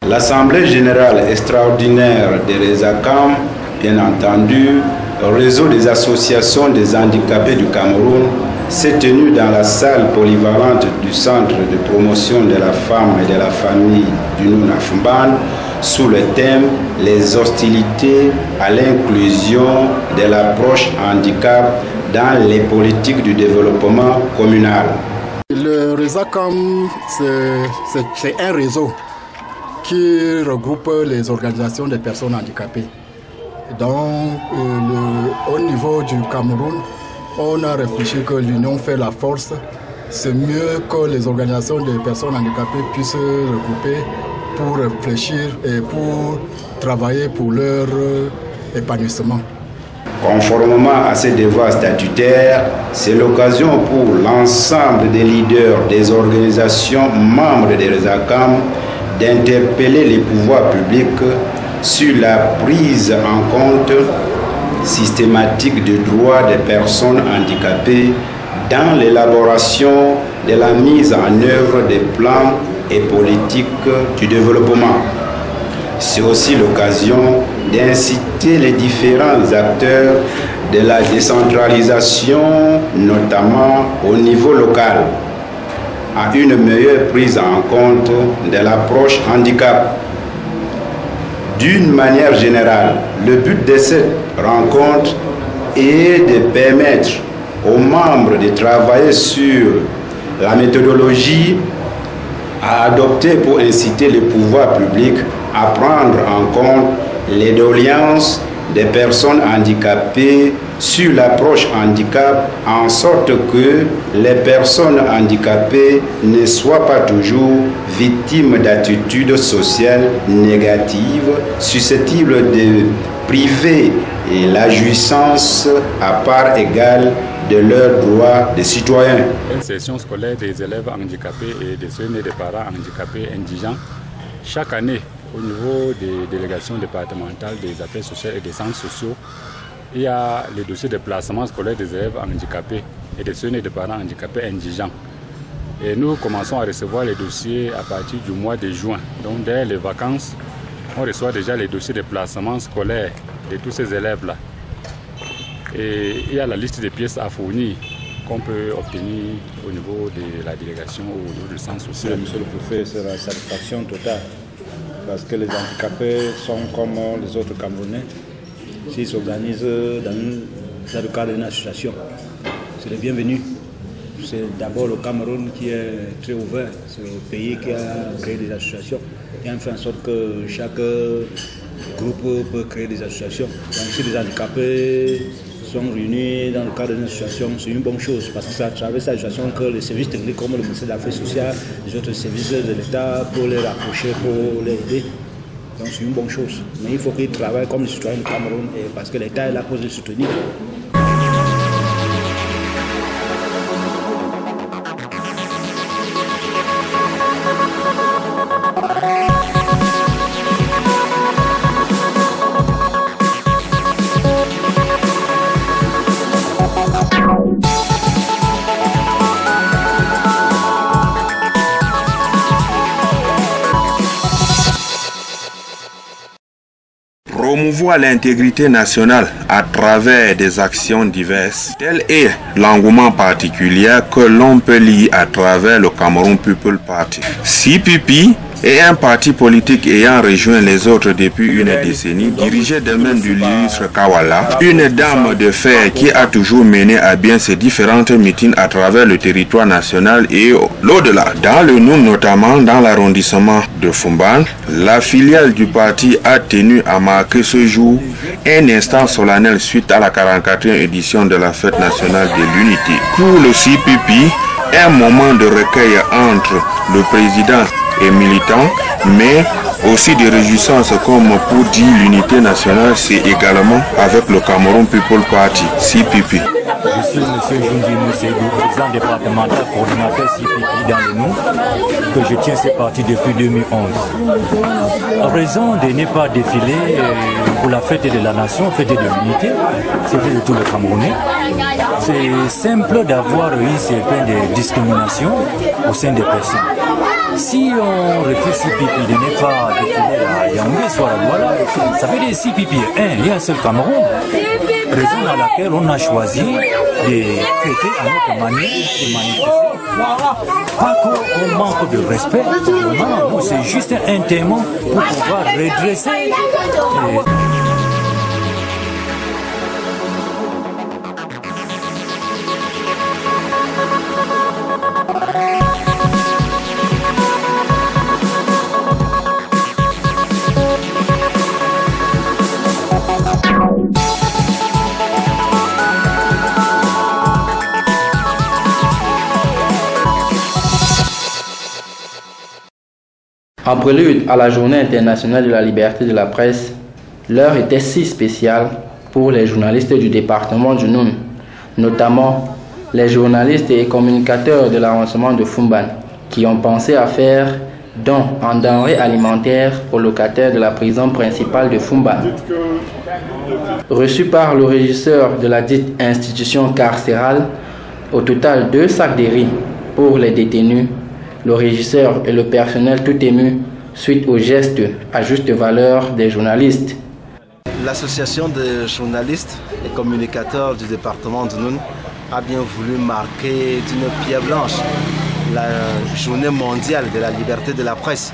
L'Assemblée générale extraordinaire des Rezakam, bien entendu, le réseau des associations des handicapés du Cameroun, s'est tenu dans la salle polyvalente du Centre de promotion de la femme et de la famille du Nounafumban sous le thème « Les hostilités à l'inclusion de l'approche handicap dans les politiques du développement communal ». Le Rezakam, c'est un réseau qui regroupe les organisations des personnes handicapées. Donc, au niveau du Cameroun, on a réfléchi que l'union fait la force. C'est mieux que les organisations des personnes handicapées puissent se regrouper pour réfléchir et pour travailler pour leur épanouissement. Conformément à ces devoirs statutaires, c'est l'occasion pour l'ensemble des leaders des organisations membres des Rezakam d'interpeller les pouvoirs publics sur la prise en compte systématique des droits des personnes handicapées dans l'élaboration de la mise en œuvre des plans et politiques du développement. C'est aussi l'occasion d'inciter les différents acteurs de la décentralisation, notamment au niveau local, à une meilleure prise en compte de l'approche handicap. D'une manière générale, le but de cette rencontre est de permettre aux membres de travailler sur la méthodologie à adopter pour inciter les pouvoirs publics à prendre en compte les doléances des personnes handicapées sur l'approche handicap, en sorte que les personnes handicapées ne soient pas toujours victimes d'attitudes sociales négatives susceptibles de priver la jouissance à part égale de leurs droits de citoyens. L'insertion scolaire des élèves handicapés et des jeunes et des parents handicapés indigents, chaque année, au niveau des délégations départementales des affaires sociales et des centres sociaux, il y a les dossiers de placement scolaire des élèves handicapés et des jeunes et des parents handicapés indigents. Et nous commençons à recevoir les dossiers à partir du mois de juin. Donc dès les vacances, on reçoit déjà les dossiers de placement scolaire de tous ces élèves-là. Et il y a la liste des pièces à fournir qu'on peut obtenir au niveau de la délégation ou au niveau du centre social. Monsieur le préfet, c'est la satisfaction totale. Parce que les handicapés sont comme les autres Camerounais. S'ils s'organisent dans le cadre d'une association, c'est le bienvenu. C'est d'abord le Cameroun qui est très ouvert. C'est le pays qui a créé des associations. Et on fait en sorte que chaque groupe peut créer des associations. Donc si les handicapés sont réunis dans le cadre d'une association, c'est une bonne chose. Parce que c'est à travers cette association que les services techniques comme le ministère de l'Affaires sociales, les autres services de l'État pour les rapprocher, pour les aider. Donc c'est une bonne chose. Mais il faut qu'ils travaillent comme les citoyens du Cameroun parce que l'État est là pour les soutenir. Promouvoir l'intégrité nationale à travers des actions diverses, tel est l'engouement particulier que l'on peut lire à travers le Cameroun People Party. CPP est un parti politique ayant rejoint les autres depuis une décennie, dirigé de main du l'illustre Kawala, une dame de fer qui a toujours mené à bien ses différentes meetings à travers le territoire national et l'au-delà. Dans le Noun, notamment dans l'arrondissement de Fumban, la filiale du parti a tenu à marquer ce jour un instant solennel suite à la 44e édition de la fête nationale de l'unité. Pour le CPP, un moment de recueil entre le président et militants, mais aussi des réjouissances comme pour dire l'unité nationale, c'est également avec le Cameroun People Party, CPP. Je suis M. Jundino Seydou, président départemental coordinateur CPP dans le Noun, que je tiens ce parti depuis 2011. En raison de ne pas défiler pour la fête de la nation, fête de l'unité, c'était de tout le Camerounais. C'est simple d'avoir eu certaines discriminations au sein des personnes. Si on refuse CPP de ne pas défiler soit à Douala. Ça veut dire 6 pipi, il y a un seul Cameroun, raison à laquelle on a choisi de fêter à notre manière de manifester. Pas qu'on manque de respect, non, c'est juste un témoin pour pouvoir redresser. En prélude à la Journée internationale de la liberté de la presse, l'heure était si spéciale pour les journalistes du département du Noun, notamment les journalistes et communicateurs de l'arrondissement de Foumban, qui ont pensé à faire don en denrées alimentaires aux locataires de la prison principale de Foumban. Reçu par le régisseur de la dite institution carcérale, au total 2 sacs de riz pour les détenus, le régisseur et le personnel tout ému suite au geste à juste valeur des journalistes. L'association des journalistes et communicateurs du département de Noun a bien voulu marquer d'une pierre blanche la journée mondiale de la liberté de la presse.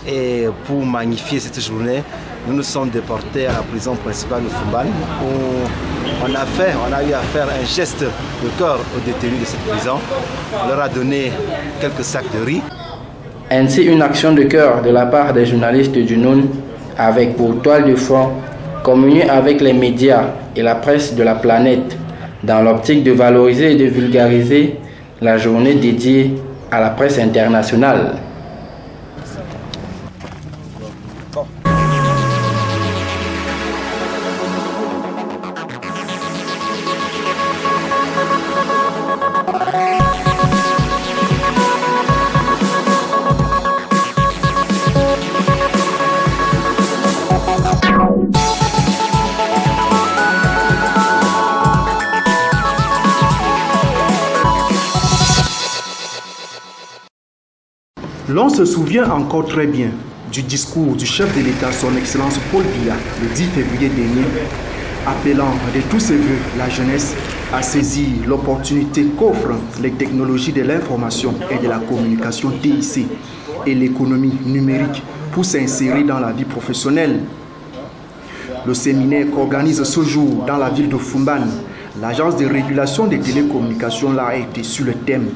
Et pour magnifier cette journée, nous nous sommes déportés à la prison principale de Foumban où on a eu à faire un geste de cœur aux détenus de cette prison. On leur a donné quelques sacs de riz. Ainsi, une action de cœur de la part des journalistes du Noun avec pour toile de fond communier avec les médias et la presse de la planète dans l'optique de valoriser et de vulgariser la journée dédiée à la presse internationale. L'on se souvient encore très bien du discours du chef de l'État, son Excellence Paul Biya, le 10 février dernier, appelant de tous ses voeux la jeunesse à saisir l'opportunité qu'offrent les technologies de l'information et de la communication TIC et l'économie numérique pour s'insérer dans la vie professionnelle. Le séminaire qu'organise ce jour dans la ville de Foumban, l'agence de régulation des télécommunications a été sur le thème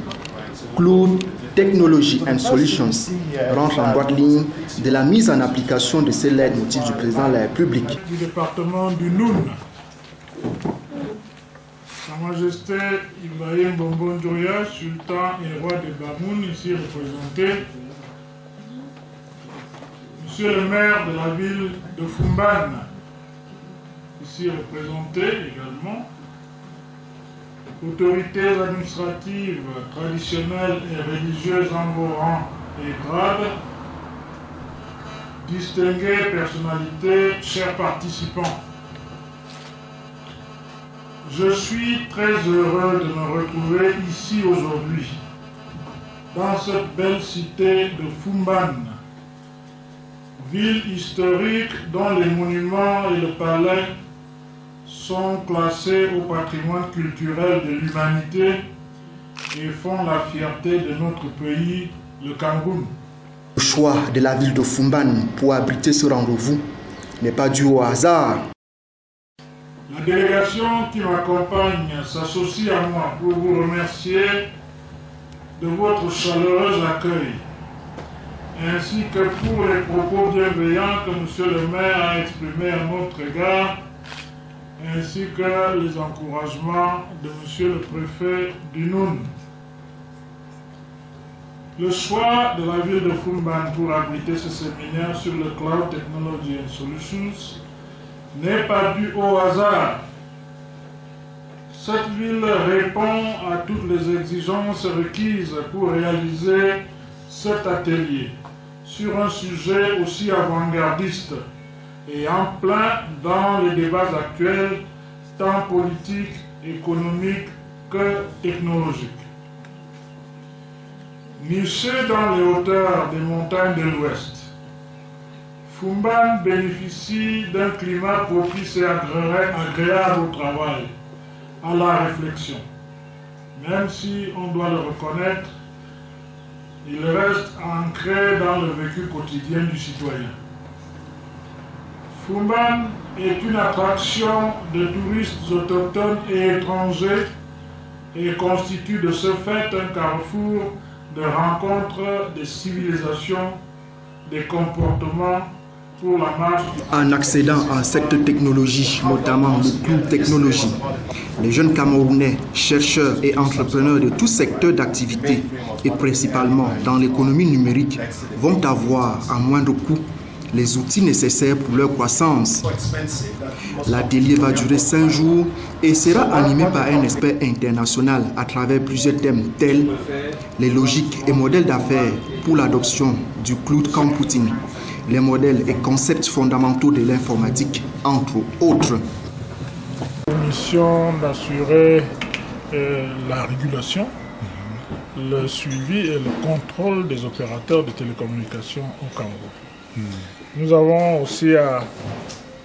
Cloud Technology and Solutions rentre en droite ligne de la mise en application de ces leitmotifs du président de la République. Du département du Noun, Sa Majesté Ibrahim Bombon Djoya, sultan et roi de Bamoun, ici représenté, Monsieur le maire de la ville de Foumban, ici représenté également, autorités administratives, traditionnelles et religieuses en vos rangs et grades, distinguées personnalités, chers participants. Je suis très heureux de me retrouver ici aujourd'hui, dans cette belle cité de Foumban, ville historique dont les monuments et le palais sont classés au patrimoine culturel de l'humanité et font la fierté de notre pays, le Cameroun. Le choix de la ville de Foumban pour abriter ce rendez-vous n'est pas dû au hasard. La délégation qui m'accompagne s'associe à moi pour vous remercier de votre chaleureux accueil, ainsi que pour les propos bienveillants que M. le maire a exprimés à notre égard, ainsi que les encouragements de M. le préfet du Noun. Le choix de la ville de Foumban pour abriter ce séminaire sur le Cloud Technology and Solutions n'est pas dû au hasard. Cette ville répond à toutes les exigences requises pour réaliser cet atelier sur un sujet aussi avant-gardiste et en plein dans les débats actuels, tant politiques, économiques que technologiques. Niché dans les hauteurs des montagnes de l'Ouest, Foumban bénéficie d'un climat propice et agréable au travail, à la réflexion. Même si on doit le reconnaître, il reste ancré dans le vécu quotidien du citoyen. Foumban est une attraction de touristes autochtones et étrangers et constitue de ce fait un carrefour de rencontres des civilisations, des comportements pour la marche. En accédant à cette technologie, notamment le cloud technologie, les jeunes Camerounais, chercheurs et entrepreneurs de tout secteur d'activité et principalement dans l'économie numérique vont avoir à moindre coût les outils nécessaires pour leur croissance. L'atelier va durer 5 jours et sera animé par un expert international à travers plusieurs thèmes tels les logiques et modèles d'affaires pour l'adoption du cloud computing, les modèles et concepts fondamentaux de l'informatique, entre autres. Mission d'assurer la régulation, le suivi et le contrôle des opérateurs de télécommunications au Cameroun. Nous avons aussi à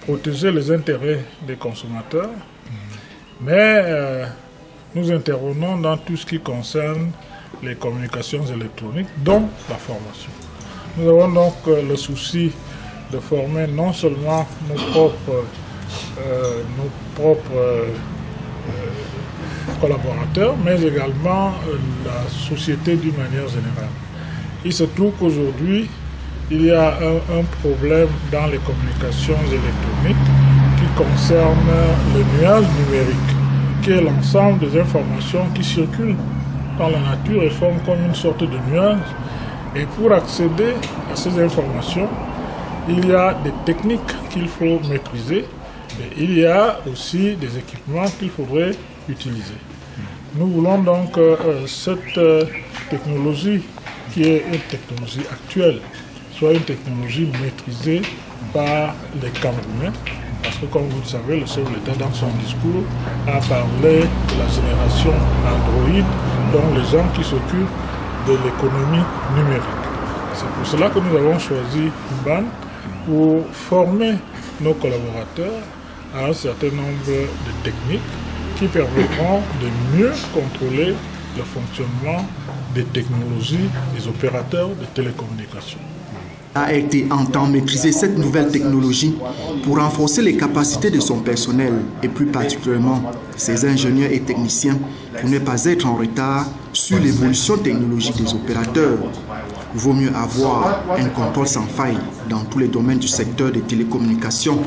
protéger les intérêts des consommateurs, mais nous intervenons dans tout ce qui concerne les communications électroniques, dont la formation. Nous avons donc le souci de former non seulement nos propres collaborateurs, mais également la société d'une manière générale. Il se trouve qu'aujourd'hui, il y a un problème dans les communications électroniques qui concerne le nuage numérique, qui est l'ensemble des informations qui circulent dans la nature et forment comme une sorte de nuage. Et pour accéder à ces informations, il y a des techniques qu'il faut maîtriser, mais il y a aussi des équipements qu'il faudrait utiliser. Nous voulons donc cette technologie, qui est une technologie actuelle, soit une technologie maîtrisée par les Camerounais, parce que comme vous le savez, le chef de l'État dans son discours a parlé de la génération Android, donc les gens qui s'occupent de l'économie numérique. C'est pour cela que nous avons choisi Foumban pour former nos collaborateurs à un certain nombre de techniques qui permettront de mieux contrôler le fonctionnement des technologies des opérateurs de télécommunications. ART entend maîtriser cette nouvelle technologie pour renforcer les capacités de son personnel et plus particulièrement ses ingénieurs et techniciens pour ne pas être en retard sur l'évolution technologique des opérateurs. Vaut mieux avoir un contrôle sans faille dans tous les domaines du secteur des télécommunications.